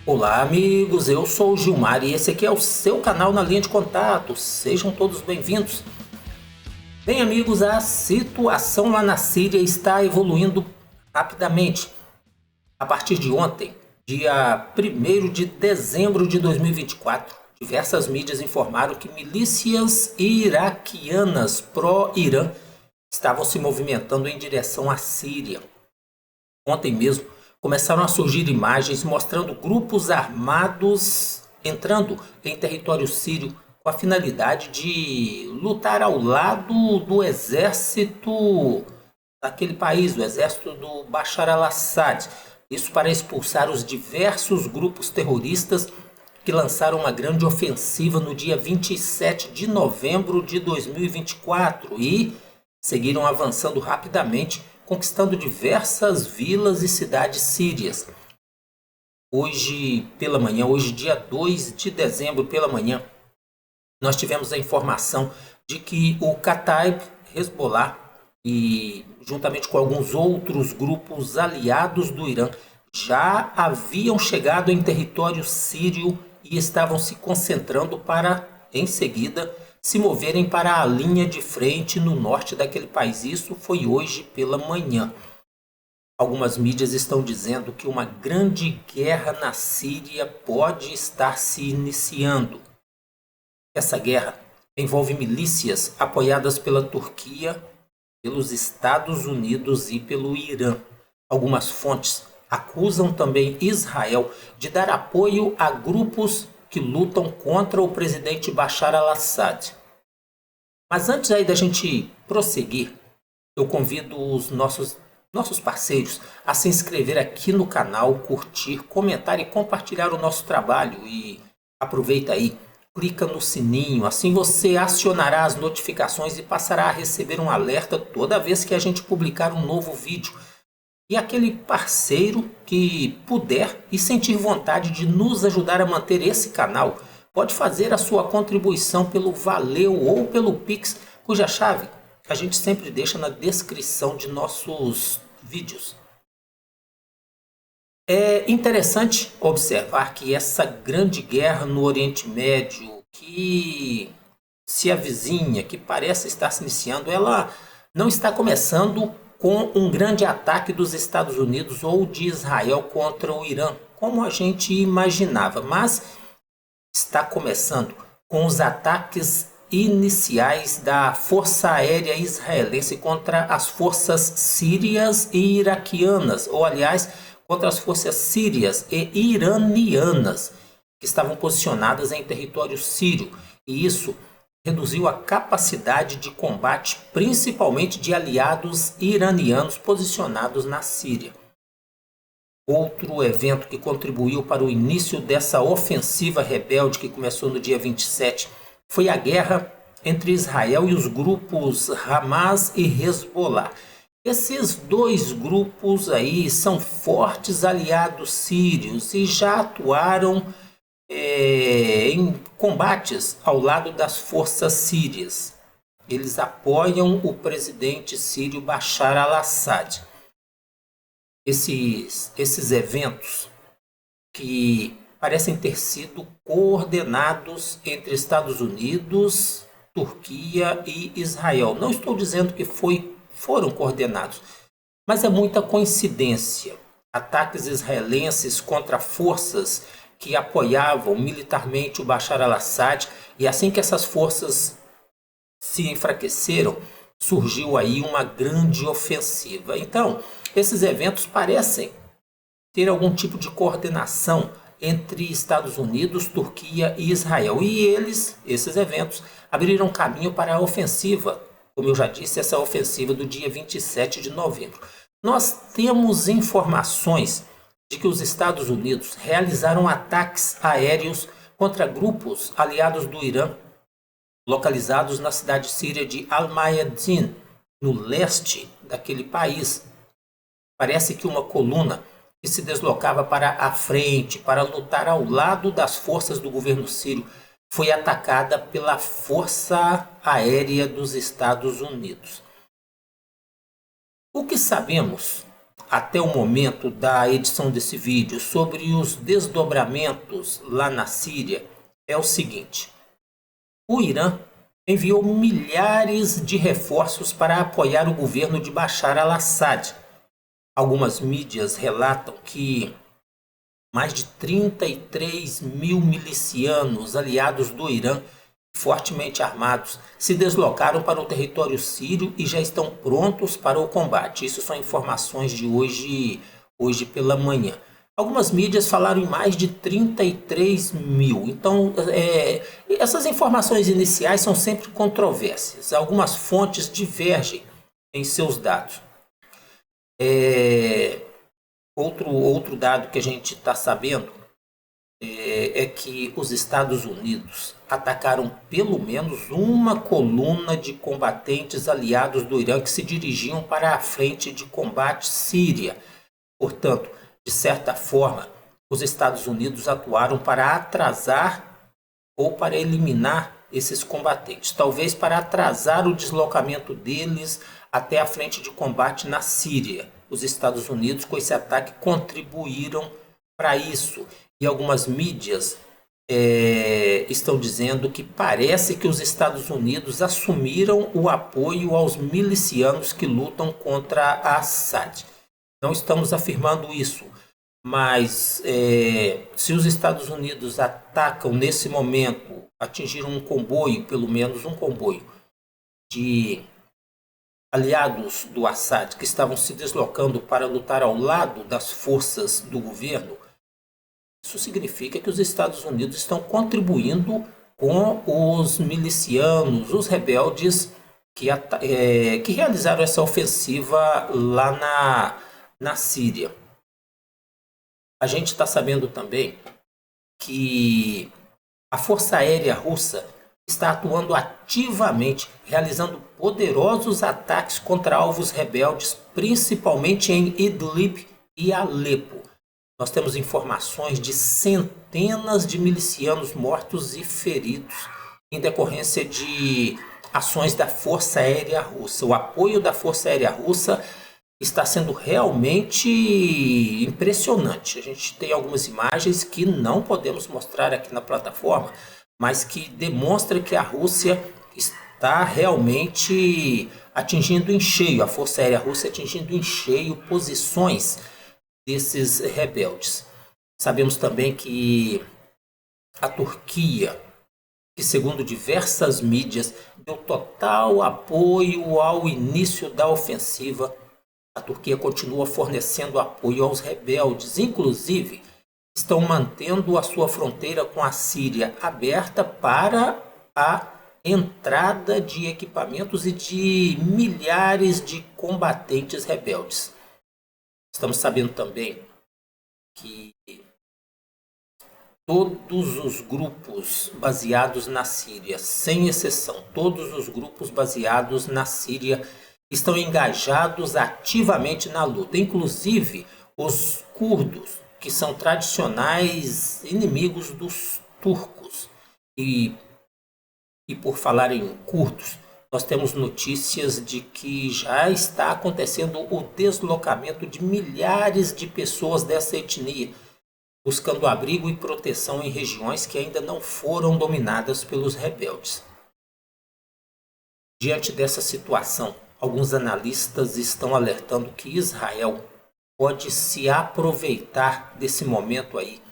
Olá, amigos. Eu sou o Gilmar e esse aqui é o seu canal na linha de contato. Sejam todos bem-vindos. Bem, amigos, a situação lá na Síria está evoluindo rapidamente. A partir de ontem, dia 1º de dezembro de 2024, diversas mídias informaram que milícias iraquianas pró-Irã estavam se movimentando em direção à Síria. Ontem mesmo, começaram a surgir imagens mostrando grupos armados entrando em território sírio com a finalidade de lutar ao lado do exército daquele país, o exército do Bashar al-Assad. Isso para expulsar os diversos grupos terroristas que lançaram uma grande ofensiva no dia 27 de novembro de 2024 e seguiram avançando rapidamente, conquistando diversas vilas e cidades sírias. Hoje pela manhã, hoje dia 2 de dezembro pela manhã, nós tivemos a informação de que o Kataib Hezbollah e juntamente com alguns outros grupos aliados do Irã já haviam chegado em território sírio e estavam se concentrando para, em seguida, se moverem para a linha de frente no norte daquele país. Isso foi hoje pela manhã. Algumas mídias estão dizendo que uma grande guerra na Síria pode estar se iniciando. Essa guerra envolve milícias apoiadas pela Turquia, pelos Estados Unidos e pelo Irã. Algumas fontes acusam também Israel de dar apoio a grupos que lutam contra o presidente Bashar al-Assad. Mas antes aí da gente prosseguir, eu convido os nossos parceiros a se inscrever aqui no canal, curtir, comentar e compartilhar o nosso trabalho. E aproveita aí, clica no sininho, assim você acionará as notificações e passará a receber um alerta toda vez que a gente publicar um novo vídeo. E aquele parceiro que puder e sentir vontade de nos ajudar a manter esse canal, pode fazer a sua contribuição pelo Valeu ou pelo Pix, cuja chave a gente sempre deixa na descrição de nossos vídeos. É interessante observar que essa grande guerra no Oriente Médio, que se avizinha, que parece estar se iniciando, ela não está começando com um grande ataque dos Estados Unidos ou de Israel contra o Irã, como a gente imaginava, mas está começando com os ataques iniciais da Força Aérea Israelense contra as forças sírias e iraquianas, ou aliás, contra as forças sírias e iranianas que estavam posicionadas em território sírio, e isso reduziu a capacidade de combate, principalmente de aliados iranianos posicionados na Síria. Outro evento que contribuiu para o início dessa ofensiva rebelde que começou no dia 27 foi a guerra entre Israel e os grupos Hamas e Hezbollah. Esses dois grupos aí são fortes aliados sírios e já atuaram em combates ao lado das forças sírias. Eles apoiam o presidente sírio Bashar al-Assad. Esses eventos que parecem ter sido coordenados entre Estados Unidos, Turquia e Israel. Não estou dizendo que foram coordenados, mas é muita coincidência. Ataques israelenses contra forças que apoiavam militarmente o Bashar al-Assad, e assim que essas forças se enfraqueceram, surgiu aí uma grande ofensiva. Então, esses eventos parecem ter algum tipo de coordenação entre Estados Unidos, Turquia e Israel. E esses eventos, abriram caminho para a ofensiva, como eu já disse, essa ofensiva do dia 27 de novembro. Nós temos informações de que os Estados Unidos realizaram ataques aéreos contra grupos aliados do Irã, localizados na cidade síria de Al-Mayadin, no leste daquele país. Parece que uma coluna que se deslocava para a frente para lutar ao lado das forças do governo sírio foi atacada pela Força Aérea dos Estados Unidos. O que sabemos até o momento da edição desse vídeo sobre os desdobramentos lá na Síria é o seguinte: o Irã enviou milhares de reforços para apoiar o governo de Bashar al-Assad. Algumas mídias relatam que mais de 33 mil milicianos aliados do Irã, fortemente armados, se deslocaram para o território sírio e já estão prontos para o combate. Isso são informações de hoje pela manhã. Algumas mídias falaram em mais de 33 mil. Então, essas informações iniciais são sempre controversas. Algumas fontes divergem em seus dados. Outro dado que a gente está sabendo é que os Estados Unidos atacaram pelo menos uma coluna de combatentes aliados do Irã que se dirigiam para a frente de combate síria. Portanto, de certa forma, os Estados Unidos atuaram para atrasar ou para eliminar esses combatentes, talvez para atrasar o deslocamento deles até a frente de combate na Síria. Os Estados Unidos, com esse ataque, contribuíram para isso. E algumas mídias estão dizendo que parece que os Estados Unidos assumiram o apoio aos milicianos que lutam contra Assad. Não estamos afirmando isso, mas se os Estados Unidos atacam nesse momento, atingiram um comboio, pelo menos um comboio, de aliados do Assad que estavam se deslocando para lutar ao lado das forças do governo, isso significa que os Estados Unidos estão contribuindo com os milicianos, os rebeldes que realizaram essa ofensiva lá na Síria. A gente está sabendo também que a Força Aérea Russa está atuando ativamente, realizando poderosos ataques contra alvos rebeldes, principalmente em Idlib e Alepo. Nós temos informações de centenas de milicianos mortos e feridos em decorrência de ações da Força Aérea Russa. O apoio da Força Aérea Russa está sendo realmente impressionante. A gente tem algumas imagens que não podemos mostrar aqui na plataforma, mas que demonstra que a Rússia está realmente atingindo em cheio, a Força Aérea Russa atingindo em cheio posições desses rebeldes. Sabemos também que a Turquia, que segundo diversas mídias, deu total apoio ao início da ofensiva. A Turquia continua fornecendo apoio aos rebeldes, inclusive estão mantendo a sua fronteira com a Síria aberta para a entrada de equipamentos e de milhares de combatentes rebeldes. Estamos sabendo também que todos os grupos baseados na Síria, sem exceção, todos os grupos baseados na Síria estão engajados ativamente na luta, inclusive os curdos, que são tradicionais inimigos dos turcos. E por falar em curdos, nós temos notícias de que já está acontecendo o deslocamento de milhares de pessoas dessa etnia, buscando abrigo e proteção em regiões que ainda não foram dominadas pelos rebeldes. Diante dessa situação, alguns analistas estão alertando que Israel pode se aproveitar desse momento aí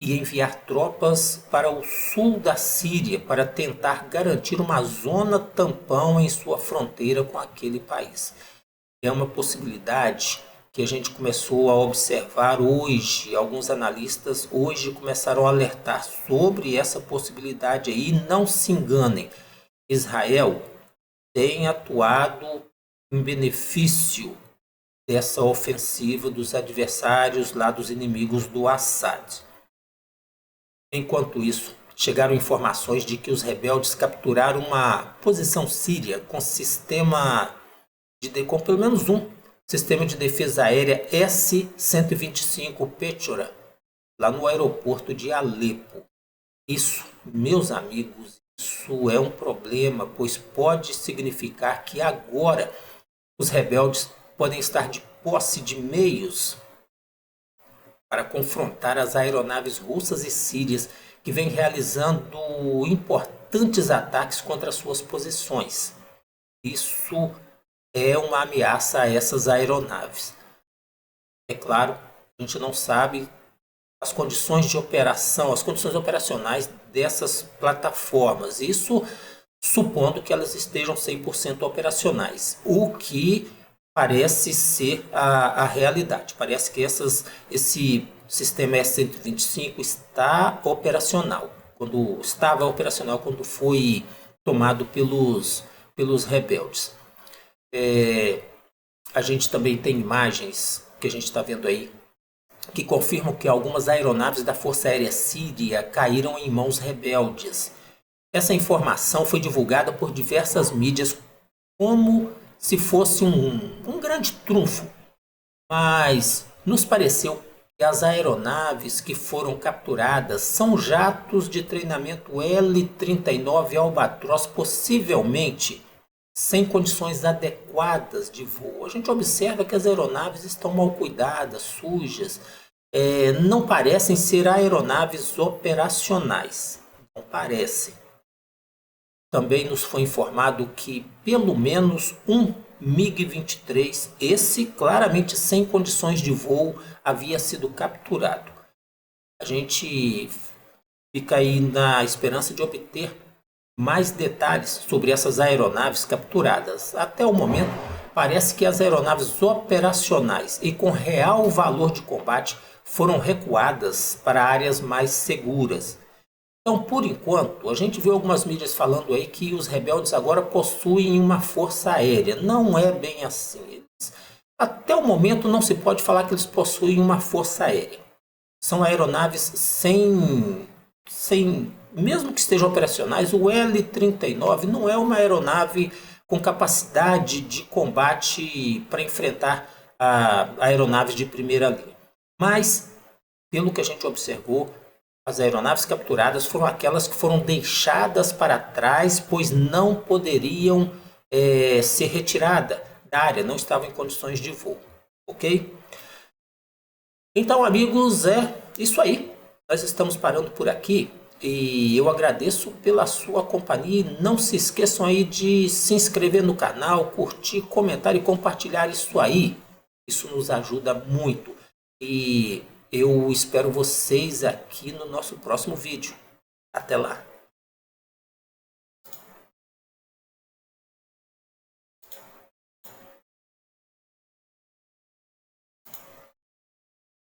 e enviar tropas para o sul da Síria para tentar garantir uma zona tampão em sua fronteira com aquele país. É uma possibilidade que a gente começou a observar hoje. Alguns analistas hoje começaram a alertar sobre essa possibilidade aí. Não se enganem, Israel tem atuado em benefício dessa ofensiva dos adversários lá, dos inimigos do Assad. Enquanto isso, chegaram informações de que os rebeldes capturaram uma posição síria com com pelo menos um sistema de defesa aérea S-125 Pechora, lá no aeroporto de Alepo. Isso, meus amigos, isso é um problema, pois pode significar que agora os rebeldes podem estar de posse de meios para confrontar as aeronaves russas e sírias que vêm realizando importantes ataques contra suas posições. Isso é uma ameaça a essas aeronaves. É claro, a gente não sabe as condições de operação, as condições operacionais dessas plataformas. Isso supondo que elas estejam 100% operacionais, o que parece ser a realidade. Parece que esse sistema S-125 está operacional, estava operacional quando foi tomado pelos rebeldes. A gente também tem imagens que a gente está vendo aí que confirmam que algumas aeronaves da Força Aérea Síria caíram em mãos rebeldes. Essa informação foi divulgada por diversas mídias como se fosse um grande trunfo, mas nos pareceu que as aeronaves que foram capturadas são jatos de treinamento L-39 Albatross, possivelmente sem condições adequadas de voo. A gente observa que as aeronaves estão mal cuidadas, sujas, não parecem ser aeronaves operacionais, não parecem. Também nos foi informado que pelo menos um MiG-23, esse claramente sem condições de voo, havia sido capturado. A gente fica aí na esperança de obter mais detalhes sobre essas aeronaves capturadas. Até o momento, parece que as aeronaves operacionais e com real valor de combate foram recuadas para áreas mais seguras. Então, por enquanto, a gente vê algumas mídias falando aí que os rebeldes agora possuem uma força aérea. Não é bem assim. Até o momento não se pode falar que eles possuem uma força aérea. São aeronaves sem mesmo que estejam operacionais, o L-39 não é uma aeronave com capacidade de combate para enfrentar aeronaves de primeira linha. Mas, pelo que a gente observou, as aeronaves capturadas foram aquelas que foram deixadas para trás, pois não poderiam ser retiradas da área, não estavam em condições de voo. Ok? Então, amigos, é isso aí. Nós estamos parando por aqui e eu agradeço pela sua companhia. E não se esqueçam aí de se inscrever no canal, curtir, comentar e compartilhar isso aí. Isso nos ajuda muito. E eu espero vocês aqui no nosso próximo vídeo. Até lá!